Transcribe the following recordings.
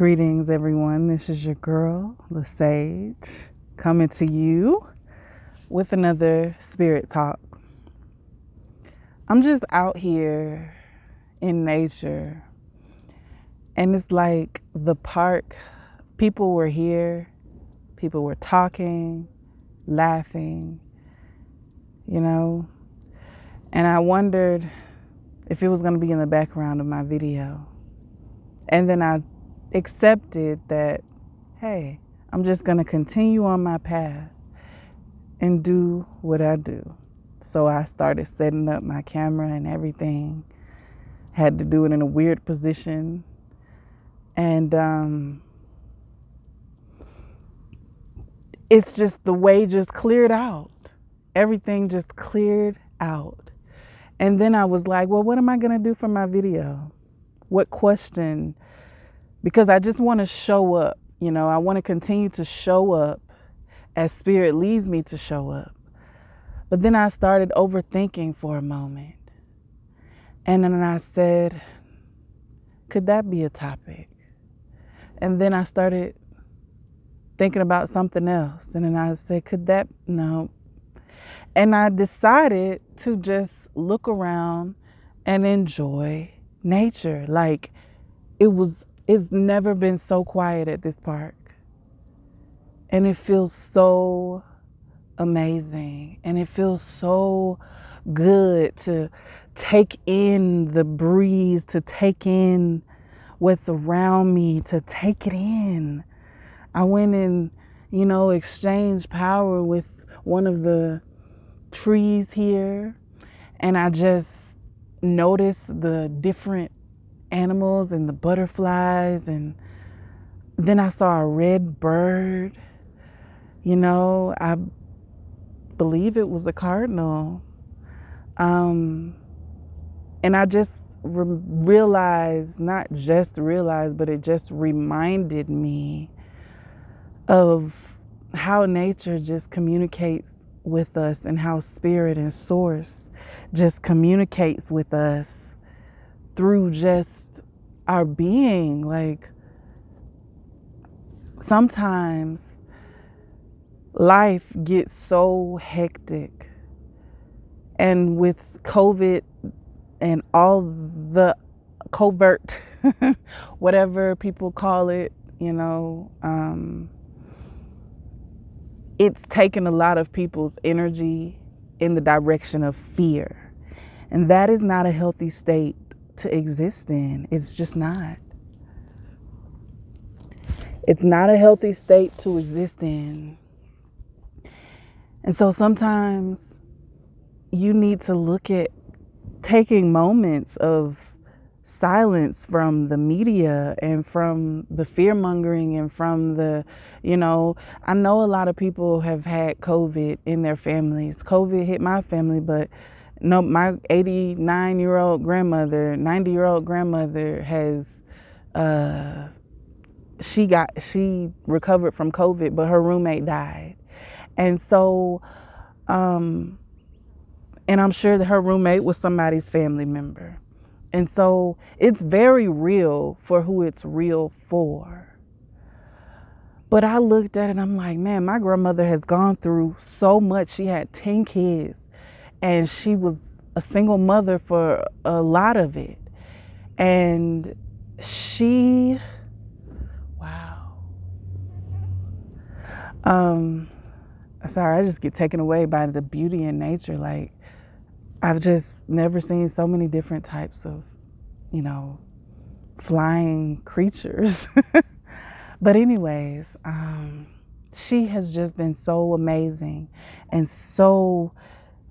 Greetings, everyone. This is your girl, LaSage, coming to you with another spirit talk. I'm just out here in nature, and it's like the park. People were here, people were talking, laughing, and I wondered if it was going to be in the background of my video. And then I accepted that, hey, I'm just going to continue on my path and do what I do. So I started setting up my camera and everything. Had to do it in a weird position. And it's just the way just cleared out. Everything just cleared out. And then I was like, well, what am I going to do for my video? What question? Because I just want to show up. I want to continue to show up as Spirit leads me to show up. But then I started overthinking for a moment. And then I said, could that be a topic? And then I started thinking about something else. And then I said, no. And I decided to just look around and enjoy nature. Like it's never been so quiet at this park. And it feels so amazing. And it feels so good to take in the breeze, to take in what's around me, to take it in. I went and, exchanged power with one of the trees here. And I just noticed the different animals and the butterflies, and then I saw a red bird. I believe it was a cardinal. And I just realized, not just realized, but it just reminded me of how nature just communicates with us, and how spirit and source just communicates with us through just our being. Like, sometimes life gets so hectic, and with COVID and all the covert whatever people call it, it's taken a lot of people's energy in the direction of fear, and that is not a healthy state to exist in. It's just not. It's not a healthy state to exist in. And so sometimes you need to look at taking moments of silence from the media and from the fear mongering and from the, I know a lot of people have had COVID in their families. COVID hit my family, but no, my 89-year-old grandmother, 90-year-old grandmother has, she recovered from COVID, but her roommate died. And so, and I'm sure that her roommate was somebody's family member. And so it's very real for who it's real for. But I looked at it and I'm like, man, my grandmother has gone through so much. She had 10 kids and she was a single mother for a lot of it. And wow. Sorry, I just get taken away by the beauty in nature. Like, I've just never seen so many different types of, flying creatures. But anyways, she has just been so amazing and so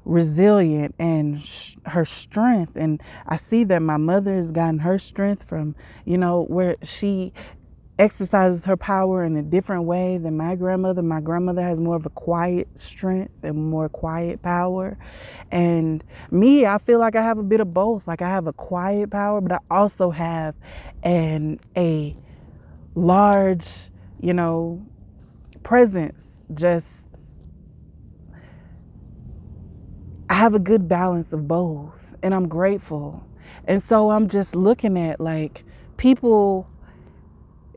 resilient, and her strength. And I see that my mother has gotten her strength from, where she exercises her power in a different way than my grandmother. My grandmother has more of a quiet strength and more quiet power. And me, I feel like I have a bit of both. Like, I have a quiet power, but I also have a large, presence. Just, I have a good balance of both, and I'm grateful. And so I'm just looking at, like, people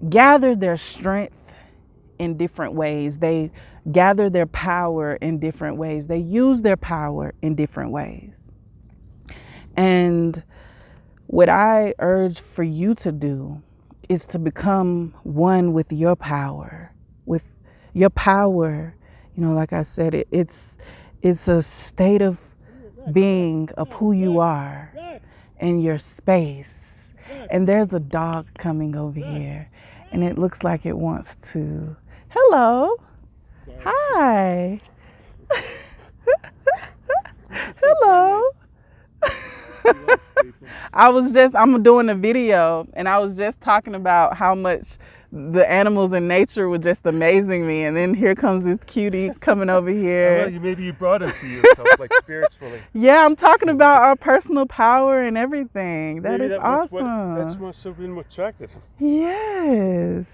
gather their strength in different ways. They gather their power in different ways. They use their power in different ways. And what I urge for you to do is to become one with your power. With your power, like I said, it's a state of being of who you are in your space. And there's a dog coming over here, and it looks like it wants to. Hello. Hi. Hello. I'm doing a video, and I was just talking about how much the animals in nature were just amazing me, and then here comes this cutie coming over here. Well, maybe you brought him to yourself, like spiritually. Yeah, I'm talking about our personal power and everything. That is awesome. That must have been what attracted him. Yes.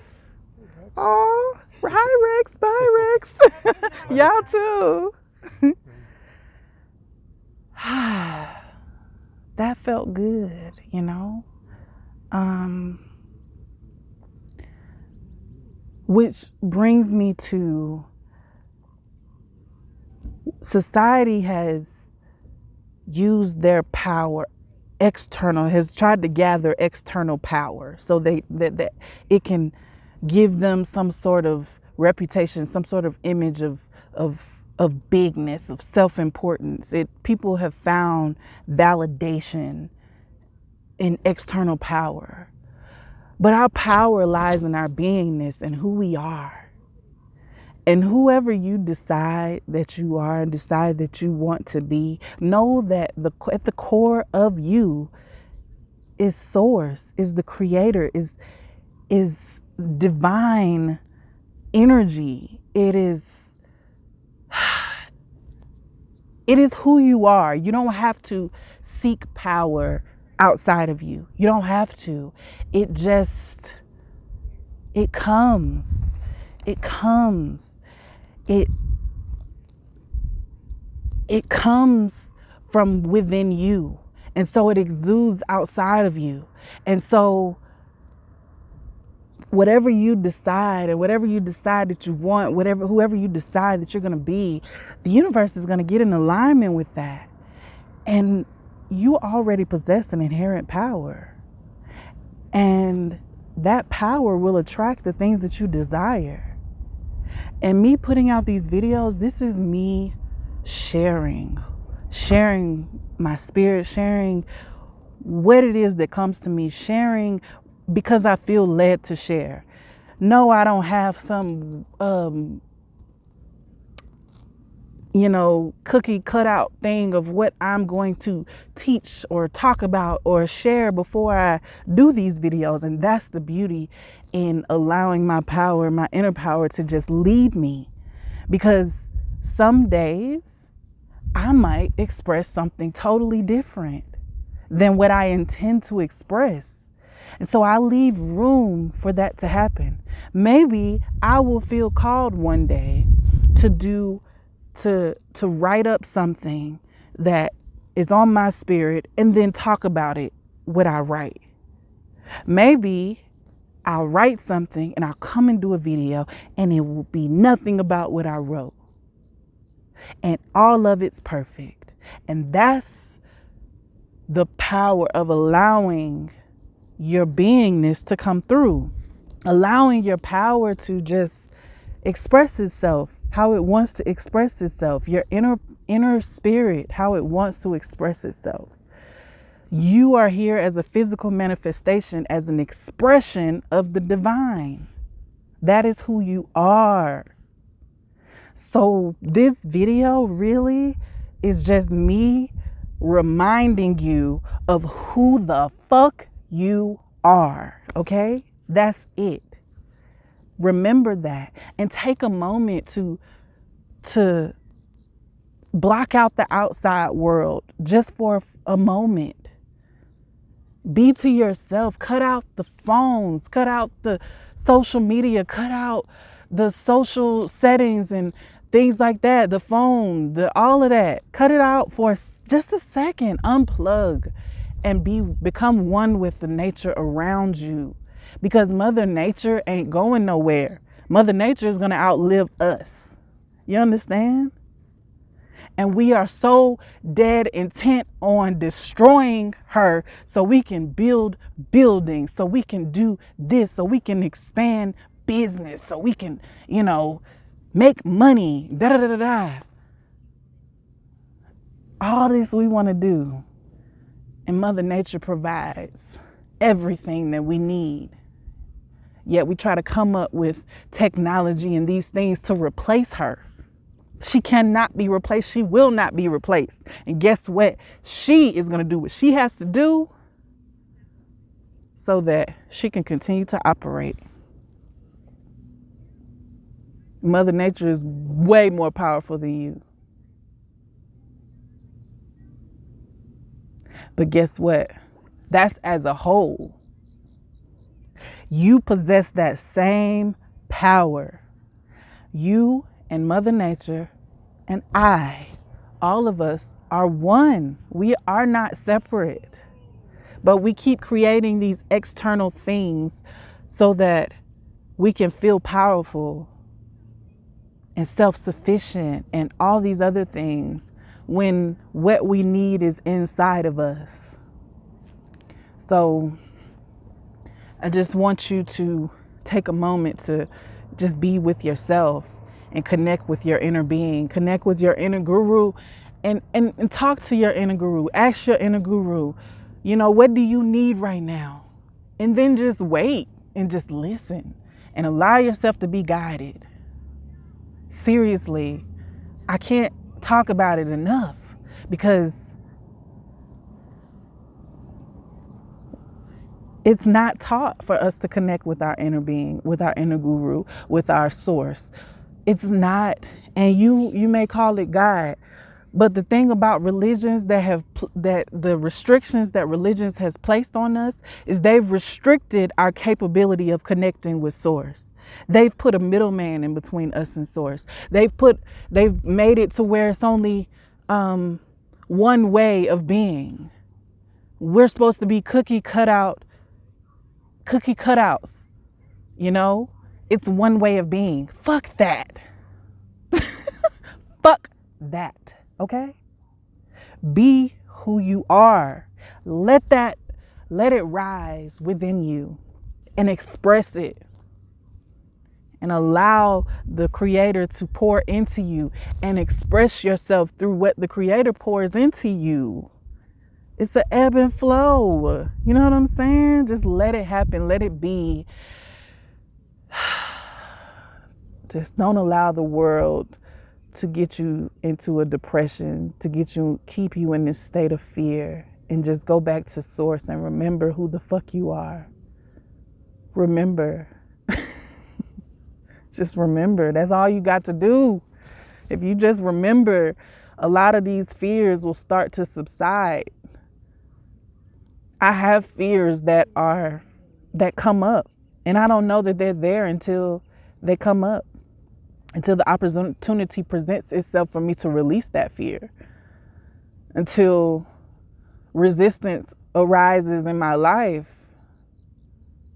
Oh, hi Rex, bye Rex. Y'all too. That felt good, which brings me to society has used their power has tried to gather external power so that it can give them some sort of reputation, some sort of image of bigness, of self-importance. People have found validation in external power. But our power lies in our beingness and who we are. And whoever you decide that you are and decide that you want to be, know that at the core of you is source, is the creator, is divine energy. It is who you are. You don't have to seek power outside of you. You don't have to. It comes. It comes from within you. And so it exudes outside of you. And so whatever you decide and whatever you decide that you want, whoever you decide that you're going to be, the universe is going to get in alignment with that. And you already possess an inherent power. And that power will attract the things that you desire. And me putting out these videos, this is me sharing my spirit, sharing what it is that comes to me, sharing because I feel led to share. No, I don't have some, cookie cutout thing of what I'm going to teach or talk about or share before I do these videos. And that's the beauty in allowing my power, my inner power, to just lead me. Because some days I might express something totally different than what I intend to express. And so I leave room for that to happen. Maybe I will feel called one day to write up something that is on my spirit and then talk about it, what I write. Maybe I'll write something and I'll come and do a video and it will be nothing about what I wrote. And all of it's perfect. And that's the power of allowing your beingness to come through, allowing your power to just express itself how it wants to express itself, your inner spirit, how it wants to express itself. You are here as a physical manifestation, as an expression of the divine. That is who you are. So this video really is just me reminding you of who the fuck you are, okay? That's it. Remember that and take a moment to block out the outside world just for a moment. Be to yourself. Cut out the phones, cut out the social media, cut out the social settings and things like that, the phone, all of that. Cut it out for just a second. Unplug and become one with the nature around you. because Mother Nature ain't going nowhere. Mother Nature is going to outlive us. You understand? And we are so dead intent on destroying her so we can build buildings, so we can do this, so we can expand business, so we can, make money, da da da da da. All this we want to do. And Mother Nature provides everything that we need. Yet we try to come up with technology and these things to replace her. She cannot be replaced. She will not be replaced. And guess what? She is going to do what she has to do so that she can continue to operate. Mother Nature is way more powerful than you. But guess what? That's as a whole. You possess that same power. You and Mother Nature and I, all of us are one. We are not separate. But we keep creating these external things so that we can feel powerful and self-sufficient and all these other things when what we need is inside of us. So I just want you to take a moment to just be with yourself and connect with your inner being, connect with your inner guru, and talk to your inner guru. Ask your inner guru, what do you need right now? And then just wait and just listen and allow yourself to be guided. Seriously, I can't talk about it enough because it's not taught for us to connect with our inner being, with our inner guru, with our source. It's not, and you may call it God, but the thing about religions that the restrictions that religions has placed on us is they've restricted our capability of connecting with source. They've put a middleman in between us and source. They've made it to where it's only one way of being. We're supposed to be cookie cutouts. It's one way of being. Fuck that. Fuck that. Okay? Be who you are. Let it rise within you and express it. And allow the Creator to pour into you and express yourself through what the Creator pours into you. It's an ebb and flow. You know what I'm saying? Just let it happen. Let it be. Just don't allow the world to get you into a depression, to keep you in this state of fear. And just go back to source and remember who the fuck you are. Remember. Just remember. That's all you got to do. If you just remember, a lot of these fears will start to subside. I have fears that come up, and I don't know that they're there until they come up, until the opportunity presents itself for me to release that fear, until resistance arises in my life.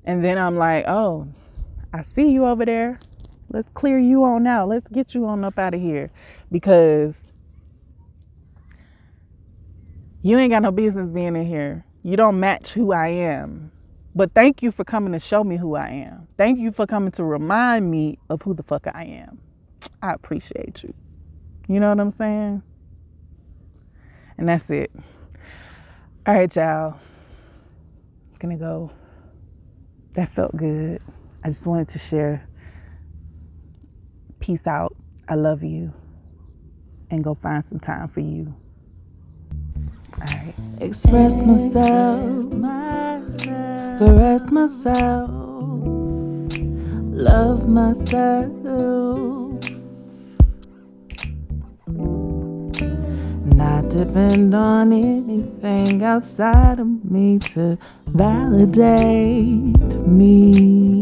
And then I'm like, oh, I see you over there. Let's clear you on out. Let's get you on up out of here, because you ain't got no business being in here. You don't match who I am. But thank you for coming to show me who I am. Thank you for coming to remind me of who the fuck I am. I appreciate you. You know what I'm saying? And that's it. All right, y'all. Gonna go. That felt good. I just wanted to share. Peace out. I love you. And go find some time for you. All right. Express myself, caress myself, love myself, not depend on anything outside of me to validate me.